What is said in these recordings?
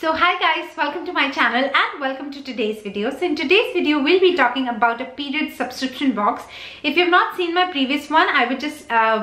So hi guys, welcome to my channel and welcome to today's video. So in today's video we'll be talking about a period subscription box. If you've not seen my previous one, I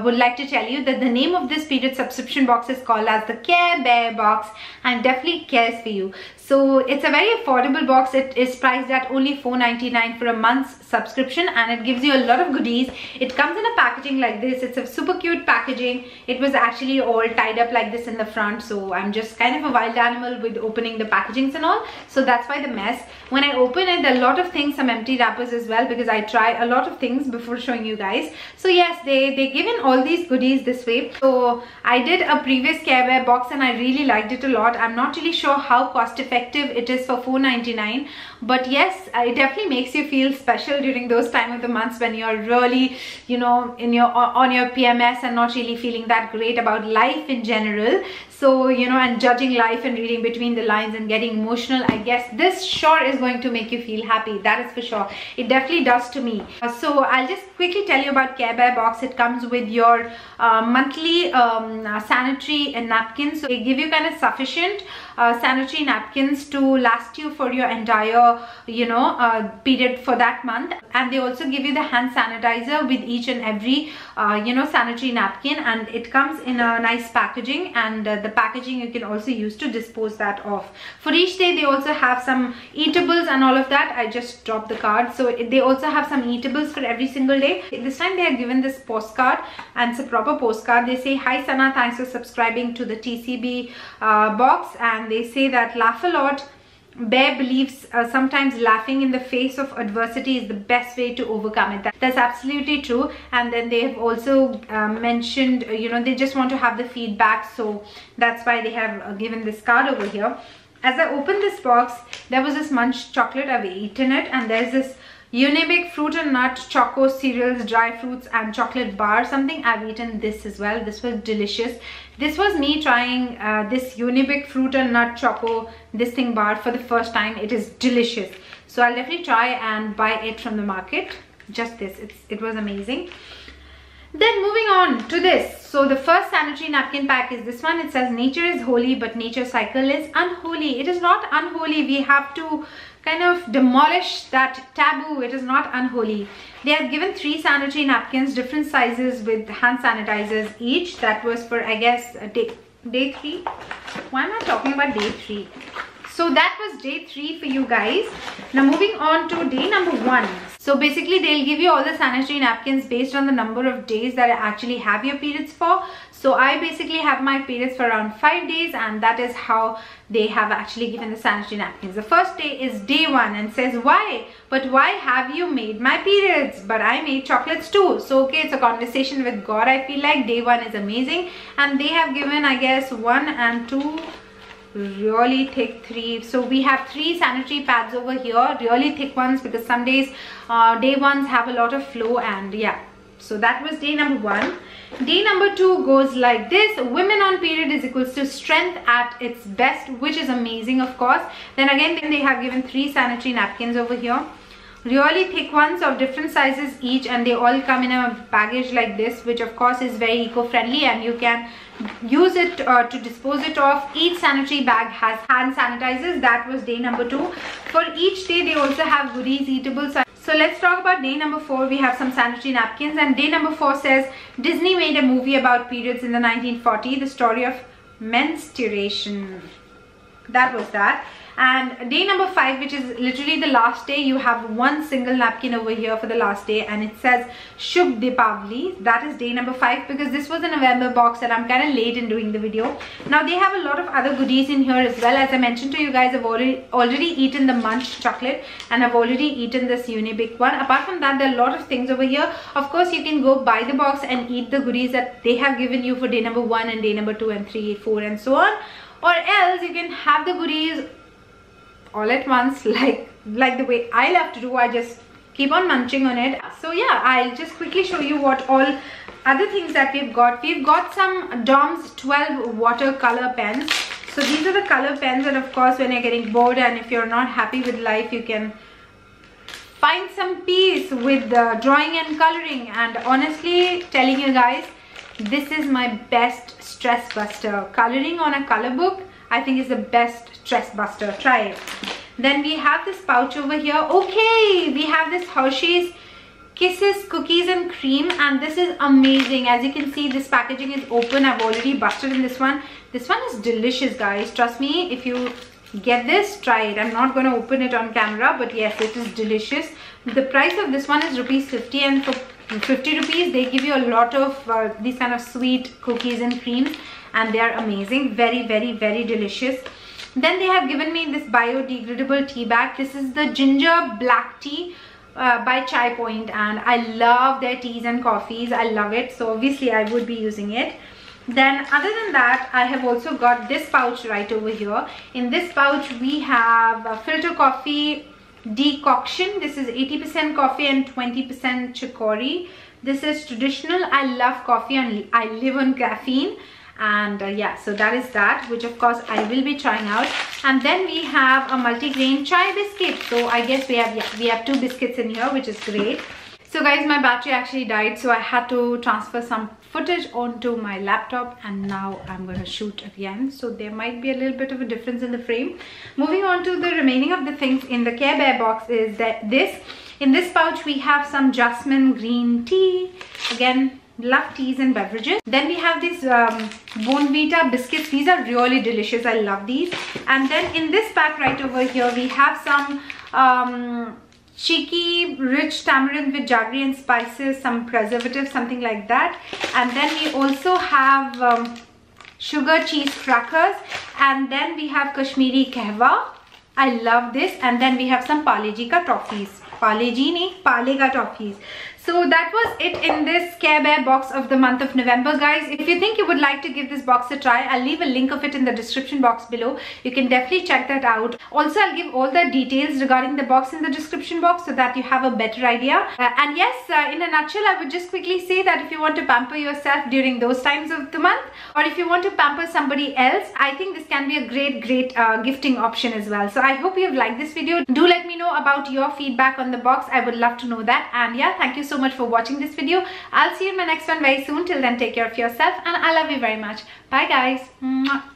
would like to tell you that the name of this period subscription box is called as the CareBear box and definitely cares for you. So it's a very affordable box. It is priced at only $4.99 for a month's subscription and it gives you a lot of goodies. It comes in a packaging like this. It's a super cute packaging. It was actually all tied up like this in the front, so I'm just kind of a wild animal with opening the packagings and all, so that's why the mess. When I open it, there are a lot of things, some empty wrappers as well, because I try a lot of things before showing you guys. So yes, they give in all these goodies this way. So I did a previous CareBear box and I really liked it a lot. I'm not really sure how cost effective it is for $4.99, but yes, it definitely makes you feel special during those time of the months when you're really, you know, on your PMS and not really feeling that great about life in general. So, you know, and judging life and reading between the lines and getting emotional, I guess this sure is going to make you feel happy. That is for sure. It definitely does to me. So I'll just quickly tell you about CareBear box. It comes with your monthly sanitary napkins. So they give you kind of sufficient sanitary napkins to last you for your entire, you know, period for that month. And they also give you the hand sanitizer with each and every, you know, sanitary napkin, and it comes in a nice packaging, and the packaging you can also use to dispose that off. For each day they also have some eatables and all of that. I just dropped the card. So they also have some eatables for every single day. This time they are given this postcard, and it's a proper postcard. They say, "Hi Sana, thanks for subscribing to the TCB box," and they say that laugh a lot. Bear believes sometimes laughing in the face of adversity is the best way to overcome it. That's absolutely true. And then they have also mentioned, you know, they just want to have the feedback, so that's why they have given this card over here. As I opened this box, there was this munch chocolate. I've eaten it, and there's this unibic fruit and nut choco cereals, dry fruits and chocolate bar something. I've eaten this as well. This was delicious. This was me trying this unibic fruit and nut choco this thing bar for the first time. It is delicious, so I'll definitely try and buy it from the market. Just this, it was amazing. Then moving on to this. So the first sanitary napkin pack is this one. It says, "Nature is holy, but nature cycle is unholy." It is not unholy. We have to kind of demolish that taboo. It is not unholy. They have given 3 sanitary napkins, different sizes with hand sanitizers each. That was for, I guess, day 3. Why am I talking about day 3? So that was day 3 for you guys. Now moving on to day number 1. So basically they'll give you all the sanitary napkins based on the number of days that I actually have your periods for. So I basically have my periods for around 5 days, and that is how they have actually given the sanitary napkins. The first day is day 1 and says, "Why? But why have you made my periods? But I made chocolates too." So okay, it's a conversation with God. I feel like day 1 is amazing, and they have given, I guess, 1 and 2 really thick 3. So we have 3 sanitary pads over here, really thick ones, because some days day 1s have a lot of flow. And yeah, so that was day number 1. Day number 2 goes like this: women on period is equals to strength at its best, which is amazing, of course. Then again they have given 3 sanitary napkins over here, really thick ones of different sizes each, and they all come in a package like this, which of course is very eco-friendly, and you can use it to dispose it off. Each sanitary bag has hand sanitizers. That was day number 2. For each day they also have goodies, eatables. So let's talk about day number 4. We have some sanitary napkins, and day number 4 says, "Disney made a movie about periods in the 1940s, the story of menstruation." That was that. And day number 5, which is literally the last day, you have 1 single napkin over here for the last day, and it says Shubh Deepavali. That is day number 5, because this was a November box and I'm kind of late in doing the video. Now they have a lot of other goodies in here as well. As I mentioned to you guys, I've already eaten the munch chocolate, and I've already eaten this unibic one. Apart from that, there are a lot of things over here. Of course, you can go buy the box and eat the goodies that they have given you for day number 1 and day number 2 and 3, 4 and so on, or else you can have the goodies all at once, like the way I love to do. I just keep on munching on it. So yeah, I'll just quickly show you what all other things that we've got. We've got some Dom's 12 watercolor pens. So these are the color pens, and of course when you're getting bored and if you're not happy with life, you can find some peace with drawing and coloring. And honestly telling you guys, this is my best stress buster. Coloring on a color book, I think is the best stress buster. Try it. Then we have this pouch over here. Okay, we have this Hershey's Kisses Cookies and Cream, and this is amazing. As you can see, this packaging is open. I've already busted in this one. This one is delicious, guys. Trust me, if you get this, try it. I'm not going to open it on camera, but yes, it is delicious. The price of this one is ₹50, and for 50 rupees they give you a lot of these kind of sweet cookies and creams, and they are amazing. Very, very, very delicious. Then they have given me this biodegradable tea bag. This is the ginger black tea by Chai Point, and I love their teas and coffees. I love it, so obviously I would be using it. Then other than that, I have also got this pouch right over here. In this pouch we have filter coffee decoction. This is 80% coffee and 20% chicory. This is traditional. I love coffee and I live on caffeine, and yeah, so that is that, which of course I will be trying out. And then we have a multi-grain chai biscuit. So I guess we have 2 biscuits in here, which is great. So guys, my battery actually died, so I had to transfer some footage onto my laptop, and now I'm going to shoot again, so there might be a little bit of a difference in the frame. Moving on to the remaining of the things in the CareBear box is that in this pouch we have some jasmine green tea. Again, love teas and beverages. Then we have these Bournvita biscuits. These are really delicious. I love these. And then in this pack right over here we have some cheeky rich tamarind with jaggery and spices, some preservatives, something like that. And then we also have sugar cheese crackers, and then we have Kashmiri kahwa. I love this. And then we have some Parle-G ka toffees. Parle-G nahi, Parle ka toffees. So that was it in this CareBear box of the month of November, guys. If you think you would like to give this box a try, I'll leave a link of it in the description box below. You can definitely check that out. Also, I'll give all the details regarding the box in the description box so that you have a better idea. And yes, in a nutshell, I would just quickly say that if you want to pamper yourself during those times of the month, or if you want to pamper somebody else, I think this can be a great gifting option as well. So I hope you've liked this video. Do let me know about your feedback on the box. I would love to know that. And yeah, thank you so much for watching this video. I'll see you in my next one very soon. Till then, take care of yourself, and I love you very much. Bye guys. Mwah.